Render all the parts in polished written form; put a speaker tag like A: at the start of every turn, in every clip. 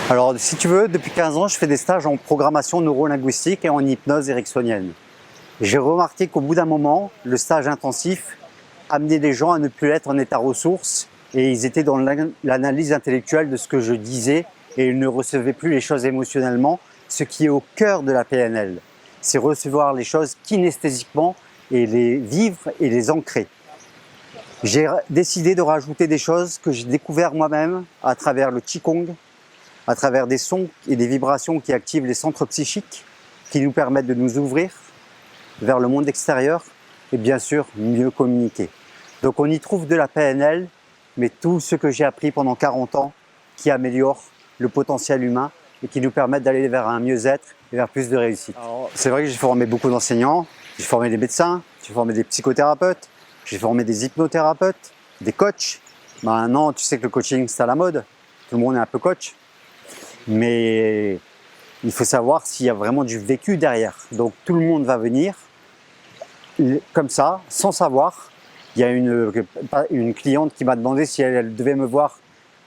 A: Alors, si tu veux, depuis 15 ans, je fais des stages en programmation neurolinguistique et en hypnose ericksonienne. J'ai remarqué qu'au bout d'un moment, le stage intensif amenait les gens à ne plus être en état ressource et ils étaient dans l'analyse intellectuelle de ce que je disais et ils ne recevaient plus les choses émotionnellement, ce qui est au cœur de la PNL. C'est recevoir les choses kinesthésiquement et les vivre et les ancrer. J'ai décidé de rajouter des choses que j'ai découvertes moi-même à travers le Qigong, à travers des sons et des vibrations qui activent les centres psychiques, qui nous permettent de nous ouvrir vers le monde extérieur et bien sûr mieux communiquer. Donc on y trouve de la PNL, mais tout ce que j'ai appris pendant 40 ans qui améliore le potentiel humain et qui nous permettent d'aller vers un mieux-être et vers plus de réussite. C'est vrai que j'ai formé beaucoup d'enseignants, j'ai formé des médecins, j'ai formé des psychothérapeutes, j'ai formé des hypnothérapeutes, des coachs. Maintenant, tu sais que le coaching c'est à la mode, tout le monde est un peu coach. Mais il faut savoir s'il y a vraiment du vécu derrière. Donc tout le monde va venir comme ça, sans savoir. Il y a une cliente qui m'a demandé si elle devait me voir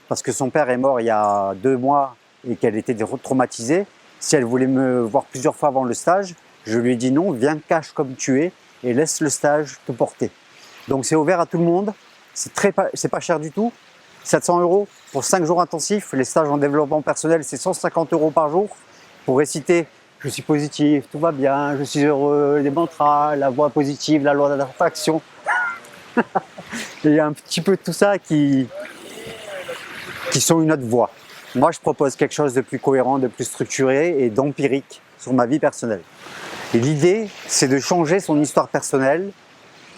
A: parce que son père est mort il y a 2 mois et qu'elle était traumatisée. Si elle voulait me voir plusieurs fois avant le stage, je lui ai dit non, viens cache comme tu es et laisse le stage te porter. Donc c'est ouvert à tout le monde, c'est pas cher du tout. 700 € pour 5 jours intensifs. Les stages en développement personnel, c'est 150 € par jour pour réciter « Je suis positif, tout va bien, je suis heureux », les mantras, la voix positive, la loi d'attraction. Il y a un petit peu de tout ça qui sont une autre voie. Moi, je propose quelque chose de plus cohérent, de plus structuré et d'empirique sur ma vie personnelle. Et l'idée, c'est de changer son histoire personnelle.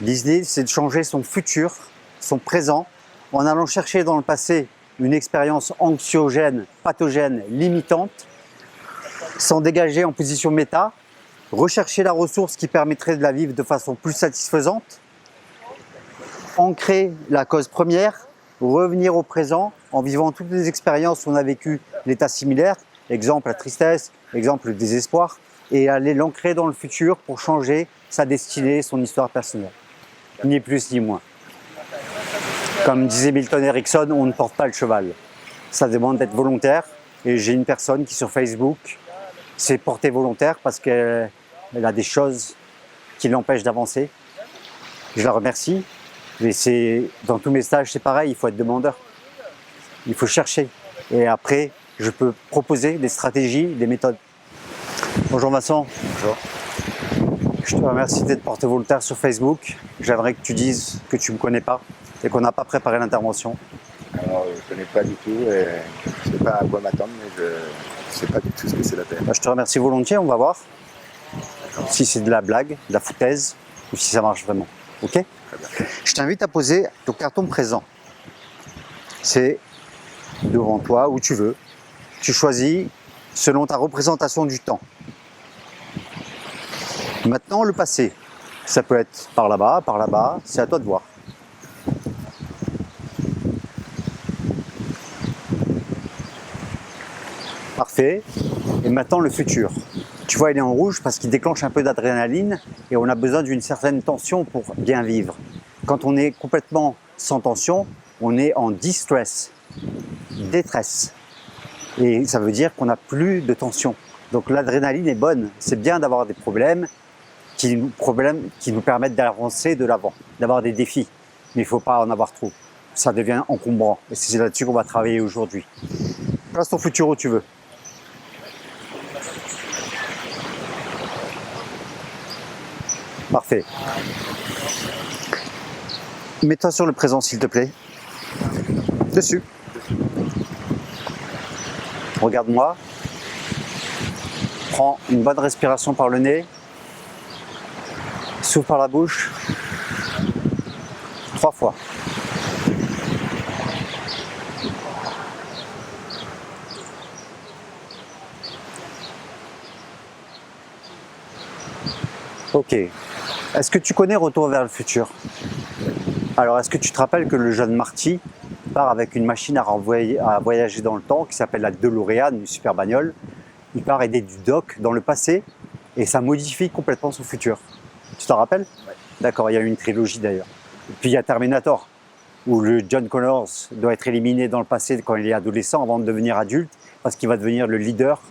A: L'idée, c'est de changer son futur, son présent, en allant chercher dans le passé une expérience anxiogène, pathogène, limitante, s'en dégager en position méta, rechercher la ressource qui permettrait de la vivre de façon plus satisfaisante, ancrer la cause première, revenir au présent en vivant toutes les expériences où on a vécu l'état similaire, exemple la tristesse, exemple le désespoir, et aller l'ancrer dans le futur pour changer sa destinée, son histoire personnelle. Ni plus ni moins. Comme disait Milton Erickson, on ne porte pas le cheval. Ça demande d'être volontaire. Et j'ai une personne qui sur Facebook s'est portée volontaire parce qu'elle a des choses qui l'empêchent d'avancer. Je la remercie. Mais dans tous mes stages, c'est pareil, il faut être demandeur. Il faut chercher. Et après, je peux proposer des stratégies, des méthodes. Bonjour Vincent. Bonjour. Je te remercie d'être porté volontaire sur Facebook. J'aimerais que tu dises que tu ne me connais pas et qu'on n'a pas préparé l'intervention.
B: Alors, je ne connais pas du tout et je ne sais pas à quoi m'attendre, mais je ne sais pas du tout ce que c'est la peine.
A: Je te remercie volontiers, on va voir si c'est de la blague, de la foutaise ou si ça marche vraiment. Ok ? Je t'invite à poser ton carton présent. C'est devant toi, où tu veux. Tu choisis selon ta représentation du temps. Maintenant, le passé. Ça peut être par là-bas, c'est à toi de voir. Parfait. Et maintenant, le futur. Tu vois, il est en rouge parce qu'il déclenche un peu d'adrénaline et on a besoin d'une certaine tension pour bien vivre. Quand on est complètement sans tension, on est en distress, détresse. Et ça veut dire qu'on n'a plus de tension. Donc l'adrénaline est bonne. C'est bien d'avoir des problèmes qui nous permettent d'avancer de l'avant, d'avoir des défis. Mais il ne faut pas en avoir trop. Ça devient encombrant. Et c'est là-dessus qu'on va travailler aujourd'hui. Place ton futur où tu veux. Parfait. Mets-toi sur le présent, s'il te plaît. Dessus. Regarde-moi. Prends une bonne respiration par le nez. Souffle par la bouche. 3 fois. Ok. Est-ce que tu connais Retour vers le futur? Alors, est-ce que tu te rappelles que le jeune Marty part avec une machine à voyager dans le temps qui s'appelle la DeLorean, une super bagnole. Il part aider du doc dans le passé et ça modifie complètement son futur. Tu t'en rappelles?
B: Ouais.
A: D'accord, il y a eu une trilogie d'ailleurs. Et puis il y a Terminator, où le John Connors doit être éliminé dans le passé quand il est adolescent avant de devenir adulte parce qu'il va devenir le leader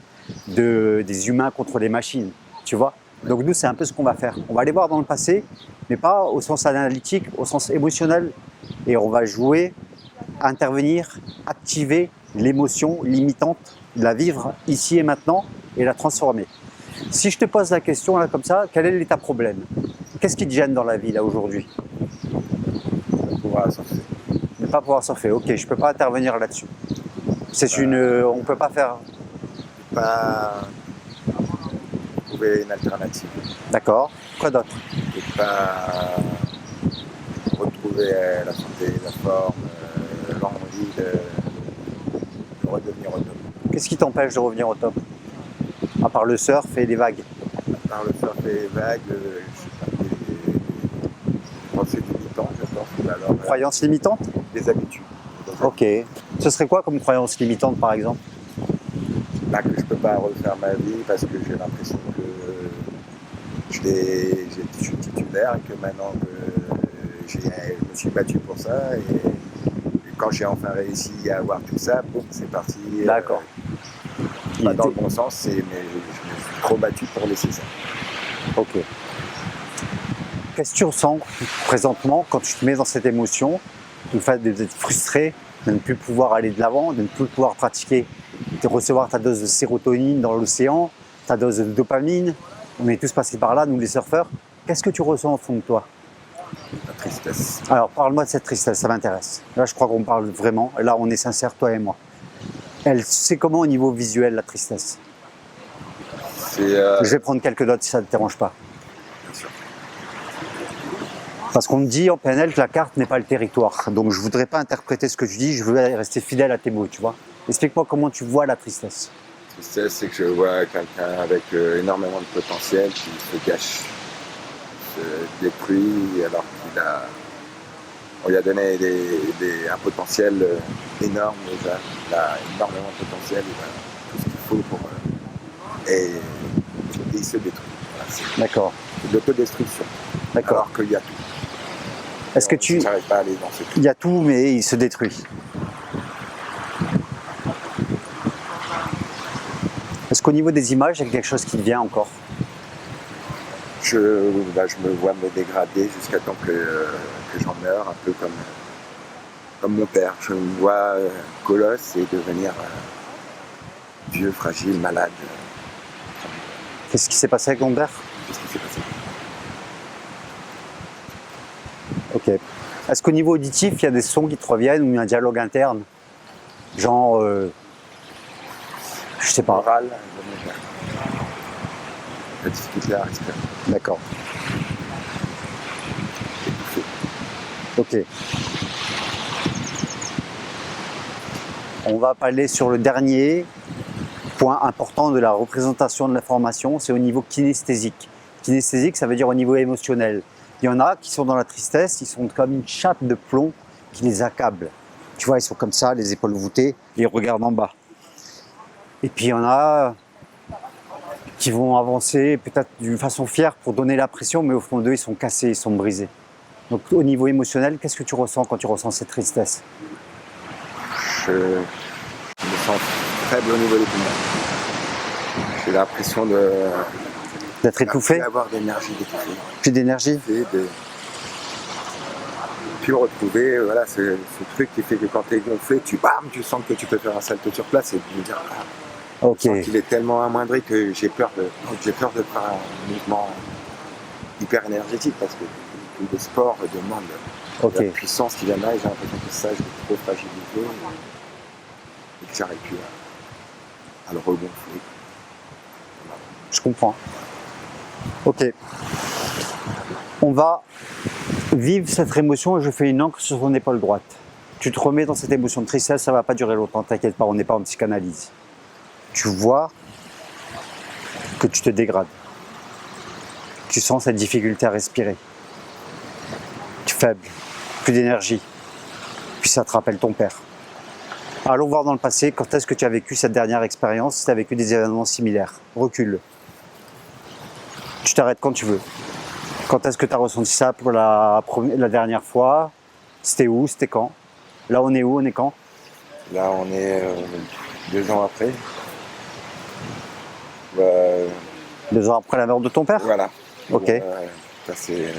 A: des humains contre les machines, tu vois. Donc nous, c'est un peu ce qu'on va faire. On va aller voir dans le passé, mais pas au sens analytique, au sens émotionnel. Et on va jouer, intervenir, activer l'émotion limitante, la vivre ici et maintenant et la transformer. Si je te pose la question là comme ça, quel est l'état problème? Qu'est-ce qui te gêne dans la vie là aujourd'hui?
B: Pouvoir surfer.
A: Ne pas pouvoir surfer. Ok, je ne peux pas intervenir là-dessus. On ne peut pas faire.
B: Pas trouver une alternative.
A: D'accord. Quoi d'autre?
B: Et pas retrouver la santé, la forme, l'envie de redevenir autonome.
A: Qu'est-ce qui t'empêche de revenir au top? À part le surf et les vagues.
B: Par le surf et les vagues, je sais pas, des pensées limitantes, je pense, ou alors
A: Croyances limitantes?
B: des habitudes.
A: Ok. Ce serait quoi comme croyance limitante par exemple?
B: Là, que je peux pas refaire ma vie parce que j'ai l'impression que je suis titulaire et que maintenant que je me suis battu pour ça et quand j'ai enfin réussi à avoir tout ça, boum, c'est parti.
A: D'accord.
B: Pas dans le bon sens, mais je me suis trop battu pour laisser ça.
A: Ok. Qu'est-ce que tu ressens présentement quand tu te mets dans cette émotion, le fait d'être frustré, de ne plus pouvoir aller de l'avant, de ne plus pouvoir pratiquer, de recevoir ta dose de sérotonine dans l'océan, ta dose de dopamine? On est tous passés par là, nous les surfeurs. Qu'est-ce que tu ressens au fond de toi?
B: La tristesse.
A: Alors, parle-moi de cette tristesse, ça m'intéresse. Là, je crois qu'on parle vraiment. Là, on est sincère, toi et moi. C'est comment au niveau visuel, la tristesse?
B: C'est
A: Je vais prendre quelques notes si ça ne te dérange pas.
B: bien sûr.
A: Parce qu'on me dit en PNL que la carte n'est pas le territoire. Donc, je ne voudrais pas interpréter ce que je dis, je veux rester fidèle à tes mots, tu vois. Explique-moi comment tu vois la tristesse.
B: La tristesse, c'est que je vois quelqu'un avec énormément de potentiel qui se gâche, se détruit alors on lui a donné un potentiel énorme déjà. Il a énormément de potentiel, il a tout ce qu'il faut pour. Et il se détruit. Voilà, c'est
A: D'accord.
B: de l'autodestruction.
A: D'accord.
B: Alors qu'il y a tout.
A: Est-ce que tu...
B: n'arrive pas à aller dans ce truc.
A: Il y a tout, mais il se détruit. Est-ce qu'au niveau des images, il y a quelque chose qui te vient encore?
B: Je me vois me dégrader jusqu'à temps que j'en meure, un peu comme mon père. Je me vois colosse et devenir vieux, fragile, malade.
A: Qu'est-ce qui s'est passé avec ton père?
B: Qu'est-ce qui s'est passé?
A: Ok. Est-ce qu'au niveau auditif, il y a des sons qui te reviennent ou il y a un dialogue interne? Genre, je sais pas.
B: Oral de mon père. La difficulté à respirer.
A: D'accord.
B: Étouffé.
A: Ok. On va aller sur le dernier point important de la représentation de l'information, c'est au niveau kinesthésique. Kinesthésique, ça veut dire au niveau émotionnel. Il y en a qui sont dans la tristesse, ils sont comme une chape de plomb qui les accable. Tu vois, ils sont comme ça, les épaules voûtées, et ils regardent en bas. Et puis il y en a qui vont avancer peut-être d'une façon fière pour donner la pression, mais au fond d'eux, ils sont cassés, ils sont brisés. Donc au niveau émotionnel, qu'est-ce que tu ressens quand tu ressens cette tristesse?
B: Je me sens faible au niveau des poumons. J'ai l'impression
A: D'être étouffé?
B: d'avoir d'énergie, d'étouffer.
A: Plus d'énergie?
B: Et de puis retrouver voilà, ce truc qui fait que quand tu es gonflé, tu sens que tu peux faire un salto sur place et de dire
A: Ok.
B: je sens qu'il est tellement amoindri que j'ai peur de faire un mouvement hyper énergétique parce que tous les sports demandent
A: Ok.
B: la puissance qui vient là et j'ai l'impression que ça, je l'ai trop fragilisé et que j'arrive plus à le regonfler.
A: Je comprends. Ok. On va vivre cette émotion et je fais une encre sur ton épaule droite. Tu te remets dans cette émotion de tristesse, ça ne va pas durer longtemps, t'inquiète pas, on n'est pas en psychanalyse. Tu vois que tu te dégrades. Tu sens cette difficulté à respirer. Tu es faible, plus d'énergie. Puis ça te rappelle ton père. Allons voir dans le passé, quand est-ce que tu as vécu cette dernière expérience, si tu as vécu des événements similaires. Recule. Tu t'arrêtes quand tu veux. Quand est-ce que tu as ressenti ça pour la dernière fois? C'était où? C'était quand? Là, on est où? On est quand?
B: Là, on est 2 ans après.
A: 2 ans après la mort de ton père?
B: Voilà.
A: Ok.
B: Ça s'est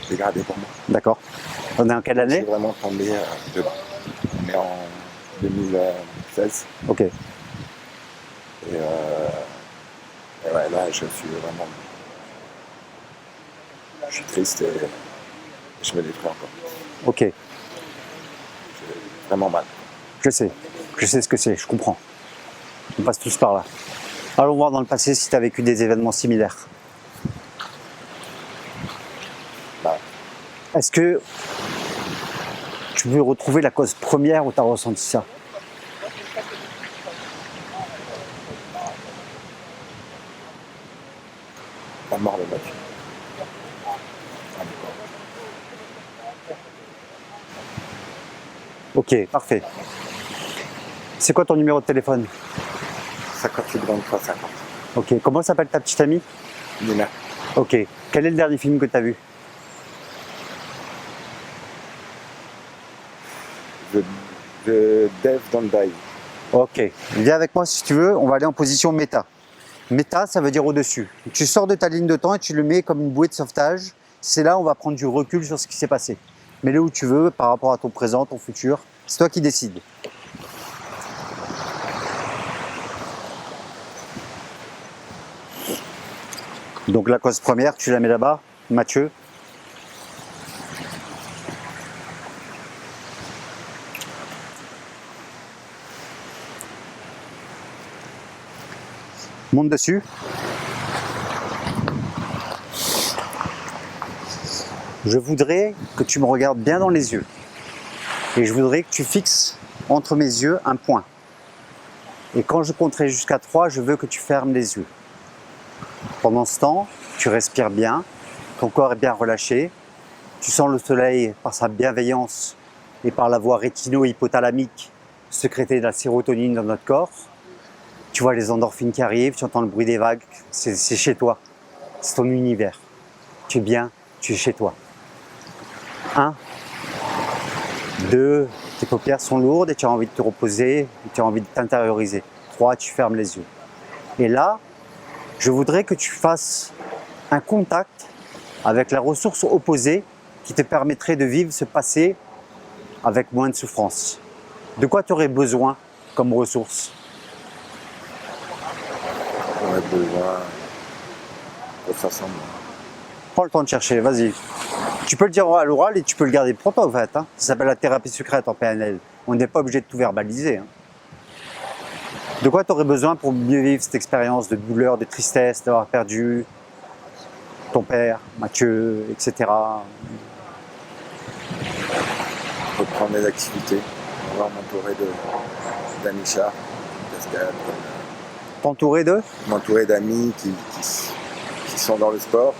B: dégradé pour moi.
A: D'accord. On est en quelle
B: Je
A: année?
B: suis vraiment tombé dedans. On est en 2016.
A: Ok.
B: Et ouais, là, je suis vraiment... Je suis triste et je me détruis encore.
A: Ok.
B: J'ai vraiment mal.
A: Je sais ce que c'est, je comprends. On passe tous par là. Allons voir dans le passé si tu as vécu des événements similaires.
B: Bah,
A: Est-ce que tu veux retrouver la cause première où tu as ressenti ça?
B: la mort de Mathieu.
A: Ok, parfait. C'est quoi ton numéro de téléphone?
B: 58 23 50.
A: Ok, comment s'appelle ta petite amie?
B: Nina.
A: Ok, quel est le dernier film que tu as vu?
B: The Dev Don't Die.
A: Ok, viens avec moi si tu veux, on va aller en position méta. Méta, ça veut dire au-dessus. Tu sors de ta ligne de temps et tu le mets comme une bouée de sauvetage. C'est là où on va prendre du recul sur ce qui s'est passé. Mets-le où tu veux par rapport à ton présent, ton futur. C'est toi qui décides. Donc la cause première, tu la mets là-bas, Mathieu. Monte dessus. Je voudrais que tu me regardes bien dans les yeux. Et je voudrais que tu fixes entre mes yeux un point. Et quand je compterai jusqu'à 3, je veux que tu fermes les yeux. Pendant ce temps, tu respires bien, ton corps est bien relâché, tu sens le soleil par sa bienveillance et par la voie rétino-hypothalamique sécréter de la sérotonine dans notre corps. Tu vois les endorphines qui arrivent, tu entends le bruit des vagues, c'est chez toi, c'est ton univers. Tu es bien, tu es chez toi. 1, 2, tes paupières sont lourdes et tu as envie de te reposer, tu as envie de t'intérioriser. 3, tu fermes les yeux. Et là, je voudrais que tu fasses un contact avec la ressource opposée qui te permettrait de vivre ce passé avec moins de souffrance. De quoi tu aurais besoin comme ressource?
B: J'aurais besoin de faire semblant.
A: Prends le temps de chercher, vas-y. Tu peux le dire à l'oral et tu peux le garder pour toi en fait. Hein. Ça s'appelle la thérapie secrète en PNL. On n'est pas obligé de tout verbaliser. Hein. De quoi tu aurais besoin pour mieux vivre cette expérience de douleur, de tristesse, d'avoir perdu ton père, Mathieu, etc.
B: Reprendre les activités, pouvoir m'entourer d'amis chars, cascade,
A: T'entourer de?
B: m'entourer d'amis qui sont dans le sport,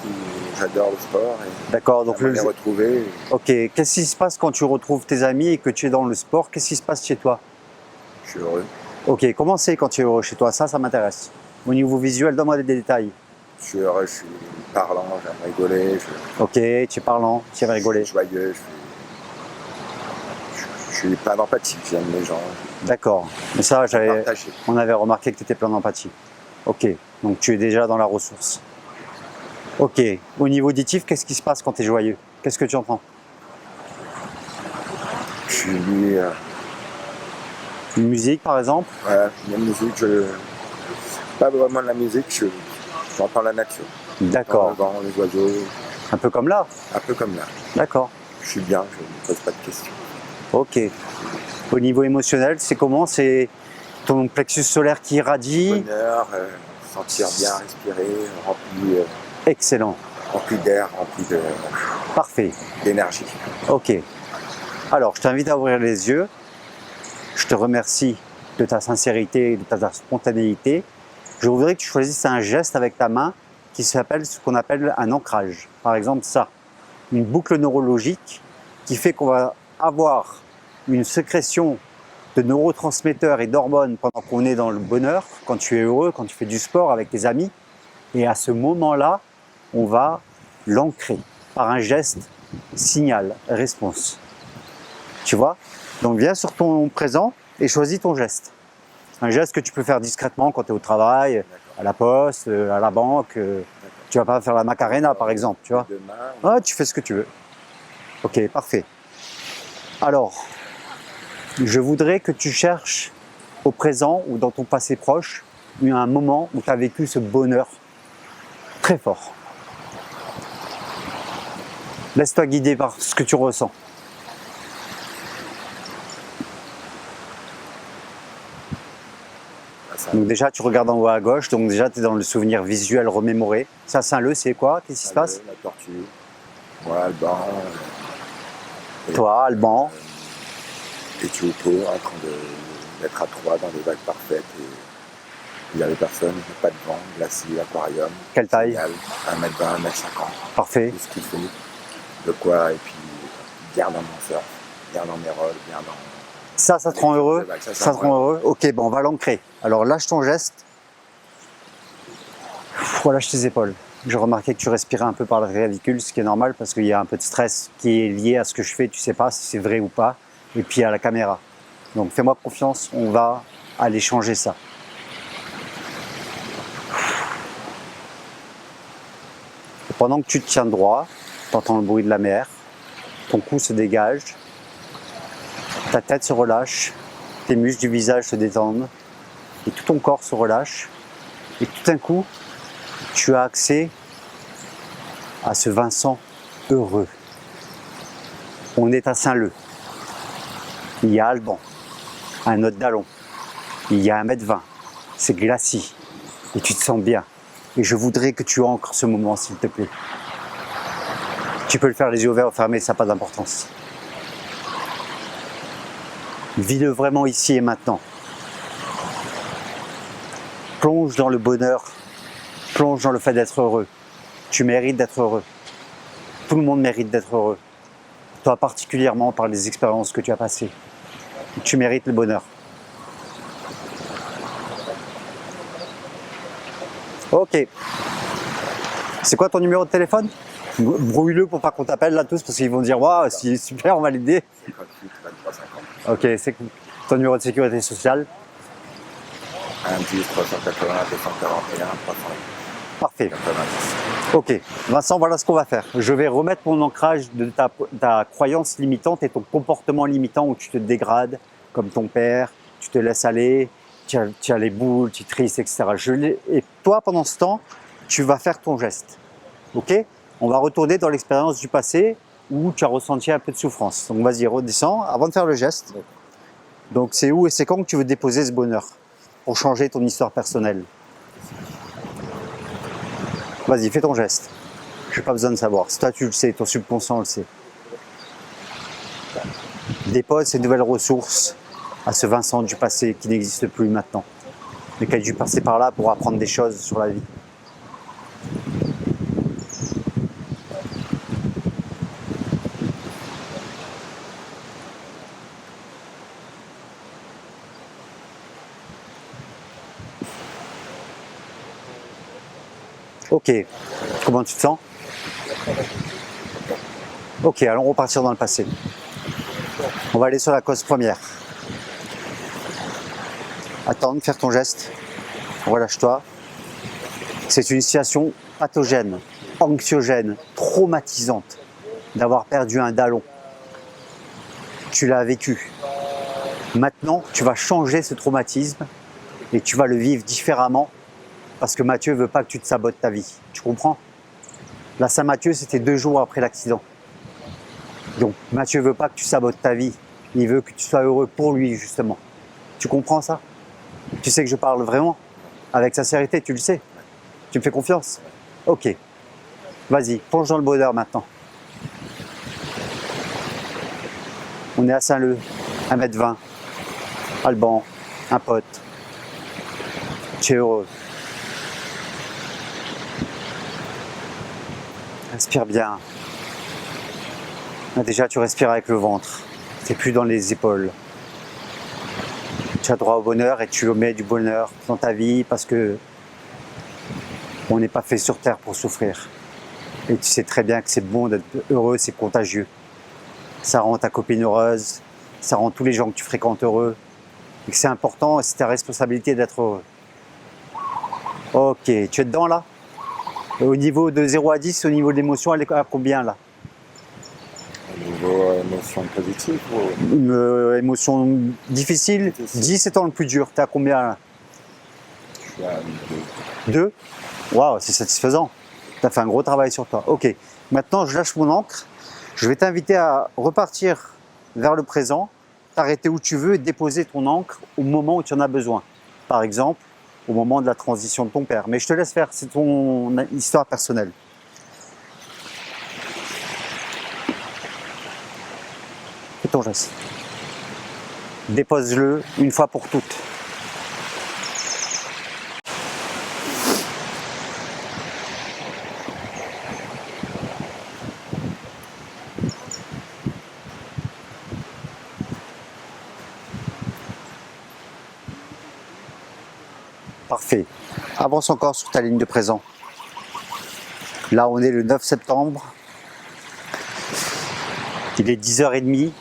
B: j'adore le sport.
A: D'accord, donc
B: les retrouver.
A: Ok, qu'est-ce qui se passe quand tu retrouves tes amis et que tu es dans le sport? Qu'est-ce qui se passe chez toi?
B: Je suis heureux.
A: Ok, comment c'est quand tu es heureux chez toi? Ça m'intéresse. Au niveau visuel, donne-moi des détails.
B: Je suis heureux, je suis parlant, j'aime rigoler.
A: Ok, tu es parlant, tu aimes rigoler.
B: Je suis joyeux, je suis plein d'empathie, j'aime les gens.
A: D'accord, mais ça, on avait remarqué que tu étais plein d'empathie. Ok, donc tu es déjà dans la ressource. Ok, au niveau auditif, qu'est-ce qui se passe quand tu es joyeux? Qu'est-ce que tu entends?
B: Je suis
A: Une musique par exemple?
B: Ouais, la musique, pas vraiment de la musique, j'entends la nature.
A: D'accord.
B: Le vent, les oiseaux.
A: Un peu comme là?
B: Un peu comme là.
A: D'accord.
B: Je suis bien, je ne me pose pas de questions.
A: Ok. Au niveau émotionnel, c'est comment? C'est ton plexus solaire qui irradie?
B: Bonheur, sentir bien, respirer, rempli.
A: Excellent.
B: Rempli d'air, rempli
A: Parfait.
B: d'énergie.
A: Ok. Alors, je t'invite à ouvrir les yeux. Je te remercie de ta sincérité et de ta spontanéité. Je voudrais que tu choisisses un geste avec ta main qui s'appelle ce qu'on appelle un ancrage. Par exemple, ça. Une boucle neurologique qui fait qu'on va avoir une sécrétion de neurotransmetteurs et d'hormones pendant qu'on est dans le bonheur, quand tu es heureux, quand tu fais du sport avec tes amis. Et à ce moment-là, on va l'ancrer par un geste, signal, réponse. Tu vois? Donc viens sur ton présent et choisis ton geste. Un geste que tu peux faire discrètement quand tu es au travail, à la poste, à la banque. Tu vas pas faire la Macarena par exemple, tu vois. Ouais, tu fais ce que tu veux. Ok, parfait. Alors, je voudrais que tu cherches au présent ou dans ton passé proche un moment où tu as vécu ce bonheur très fort. Laisse-toi guider par ce que tu ressens. Donc déjà, tu regardes en haut à gauche, donc déjà, tu es dans le souvenir visuel remémoré. Ça, Saint-Leu, c'est quoi? Qu'est-ce qui se passe?
B: La tortue, moi, Alban.
A: Toi, Alban.
B: Et Tuopo en train de mettre à 3 dans des vagues parfaites. Et il n'y avait personne, pas de vent, glacier, aquarium.
A: Quelle taille?
B: 1m20, 1m50.
A: Parfait.
B: Tout ce qu'il faut. De quoi, et puis bien dans mon surf, bien dans mes rôles, bien dans...
A: Ça te rend heureux? Ça te rend heureux? Ok, bon, on va l'ancrer. Alors lâche ton geste. Relâche tes épaules. J'ai remarqué que tu respirais un peu par le clavicule, ce qui est normal parce qu'il y a un peu de stress qui est lié à ce que je fais. Tu sais pas si c'est vrai ou pas. Et puis à la caméra. Donc fais-moi confiance, on va aller changer ça. Et pendant que tu te tiens droit, tu entends le bruit de la mer, ton cou se dégage, ta tête se relâche, tes muscles du visage se détendent, et tout ton corps se relâche, et tout d'un coup, tu as accès à ce Vincent heureux. On est à Saint-Leu. Il y a Alban, un autre dallon. Il y a 1m20. C'est glacis. Et tu te sens bien. Et je voudrais que tu ancres ce moment, s'il te plaît. Tu peux le faire les yeux ouverts ou fermés, ça n'a pas d'importance. Vis-le vraiment ici et maintenant. Plonge dans le bonheur. Plonge dans le fait d'être heureux. Tu mérites d'être heureux. Tout le monde mérite d'être heureux. Toi particulièrement par les expériences que tu as passées. Tu mérites le bonheur. Ok. C'est quoi ton numéro de téléphone? Brouille-le pour pas qu'on t'appelle là tous parce qu'ils vont dire waouh, c'est super, on va l'aider. Ok, c'est ton numéro de sécurité sociale.
B: 1 10 380 241 300.
A: Parfait. Ok, Vincent, voilà ce qu'on va faire. Je vais remettre mon ancrage de ta croyance limitante et ton comportement limitant où tu te dégrades comme ton père, tu te laisses aller, tu as les boules, tu es triste, etc. Et toi, pendant ce temps, tu vas faire ton geste. Ok? On va retourner dans l'expérience du passé où tu as ressenti un peu de souffrance. Donc vas-y, redescends avant de faire le geste. Donc c'est où et c'est quand que tu veux déposer ce bonheur pour changer ton histoire personnelle? Vas-y, fais ton geste. Je n'ai pas besoin de savoir. Si toi tu le sais, ton subconscient le sait. Dépose ces nouvelles ressources à ce Vincent du passé qui n'existe plus maintenant, mais qui a dû passer par là pour apprendre des choses sur la vie. Ok, comment tu te sens? Ok, allons repartir dans le passé. On va aller sur la cause première. Attends, faire ton geste. Relâche-toi. C'est une situation pathogène, anxiogène, traumatisante d'avoir perdu un dallon. Tu l'as vécu. Maintenant, tu vas changer ce traumatisme et tu vas le vivre différemment parce que Mathieu ne veut pas que tu te sabotes ta vie. Tu comprends? La Saint-Mathieu, c'était 2 jours après l'accident. Donc Mathieu ne veut pas que tu sabotes ta vie. Il veut que tu sois heureux pour lui, justement. Tu comprends ça? Tu sais que je parle vraiment? Avec sincérité, tu le sais? Tu me fais confiance? Ok. Vas-y, plonge dans le bonheur maintenant. On est à Saint-Leu, 1m20. Alban, un pote. Tu es heureux. Respire bien. Déjà, tu respires avec le ventre. Tu n'es plus dans les épaules. Tu as droit au bonheur et tu mets du bonheur dans ta vie parce que on n'est pas fait sur terre pour souffrir. Et tu sais très bien que c'est bon d'être heureux, c'est contagieux. Ça rend ta copine heureuse, ça rend tous les gens que tu fréquentes heureux. et que c'est important et c'est ta responsabilité d'être heureux. Ok, tu es dedans là? Et au niveau de 0 à 10, au niveau de l'émotion, elle est à combien là?
B: Au niveau émotion positive ou...
A: Une émotion difficile, 10 étant le plus dur, tu es à combien là?
B: Je suis à 2.
A: 2? Waouh, c'est satisfaisant. Tu as fait un gros travail sur toi. Ok, maintenant je lâche mon encre. Je vais t'inviter à repartir vers le présent, t'arrêter où tu veux et déposer ton encre au moment où tu en as besoin. Par exemple, au moment de la transition de ton père. Mais je te laisse faire, c'est ton histoire personnelle. Fais ton geste. Dépose-le une fois pour toutes. Parfait. Avance encore sur ta ligne de présent. Là, on est le 9 septembre. Il est 10h30.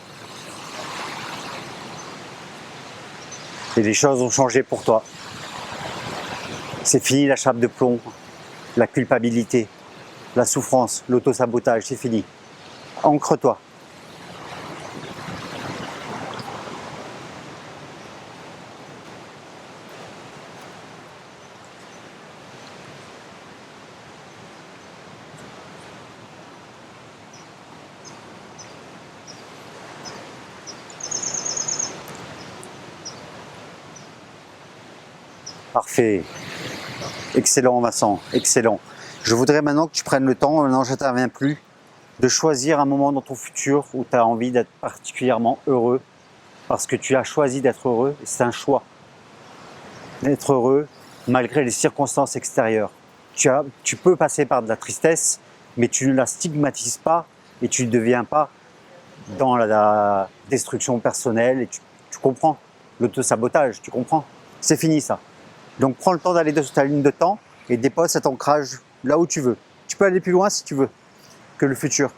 A: Et les choses ont changé pour toi. C'est fini la chape de plomb, la culpabilité, la souffrance, l'autosabotage, c'est fini. Ancre-toi. Parfait. Excellent Vincent, excellent. Je voudrais maintenant que tu prennes le temps, maintenant je n'interviens plus, de choisir un moment dans ton futur où tu as envie d'être particulièrement heureux, parce que tu as choisi d'être heureux, c'est un choix. D'être heureux malgré les circonstances extérieures. Tu peux passer par de la tristesse, mais tu ne la stigmatises pas et tu ne deviens pas dans la destruction personnelle. Et tu comprends l'autosabotage, tu comprends. C'est fini ça. Donc prends le temps d'aller sur ta ligne de temps et dépose cet ancrage là où tu veux. Tu peux aller plus loin si tu veux que le futur.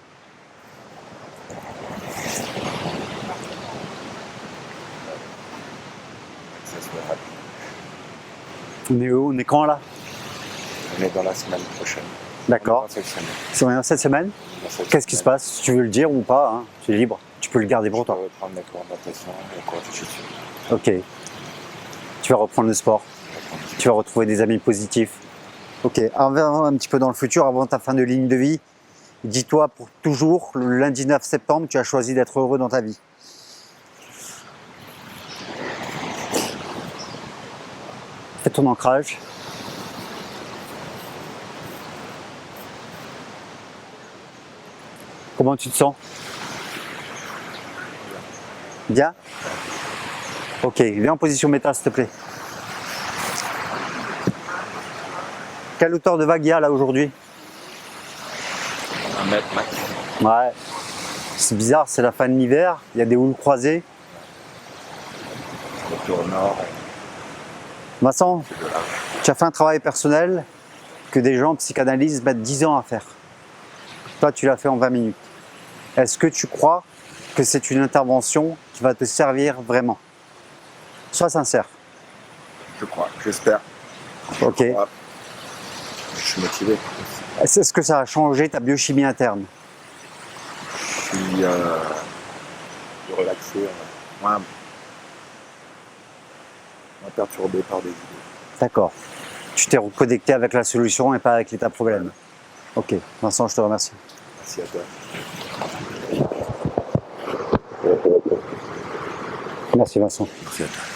B: Ça se verra.
A: On est où? On est quand là?
B: On est dans la semaine prochaine.
A: D'accord.
B: Dans cette semaine.
A: Si on est dans cette semaine, qu'est-ce qui se passe? Si tu veux le dire ou pas, hein, tu es libre. Tu peux le garder pour toi.
B: Je vais reprendre mes cours de natation et cours de jiu-jitsu.
A: Ok. Tu vas reprendre le sport. Tu vas retrouver des amis positifs. Ok. Avant un petit peu dans le futur, avant ta fin de ligne de vie, dis-toi pour toujours, le lundi 9 septembre, tu as choisi d'être heureux dans ta vie. Fais ton ancrage. Comment tu te sens? Bien? Ok, viens en position méta s'il te plaît. Quelle hauteur de vague il y a là aujourd'hui?
B: 1 mètre max.
A: Ouais, c'est bizarre, c'est la fin de l'hiver, il y a des houles croisées.
B: Retour au nord.
A: Vincent, tu as fait un travail personnel que des gens en psychanalyse mettent 10 ans à faire. Toi, tu l'as fait en 20 minutes. Est-ce que tu crois que c'est une intervention qui va te servir vraiment? Sois sincère.
B: Je crois, j'espère.
A: Ok.
B: Je suis motivé.
A: Est-ce que ça a changé ta biochimie interne?
B: Je suis relaxé, moins perturbé par des idées.
A: D'accord. Tu t'es reconnecté avec la solution et pas avec l'état problème. Ok. Vincent, je te remercie.
B: Merci à toi.
A: Merci Vincent.
B: Merci à toi.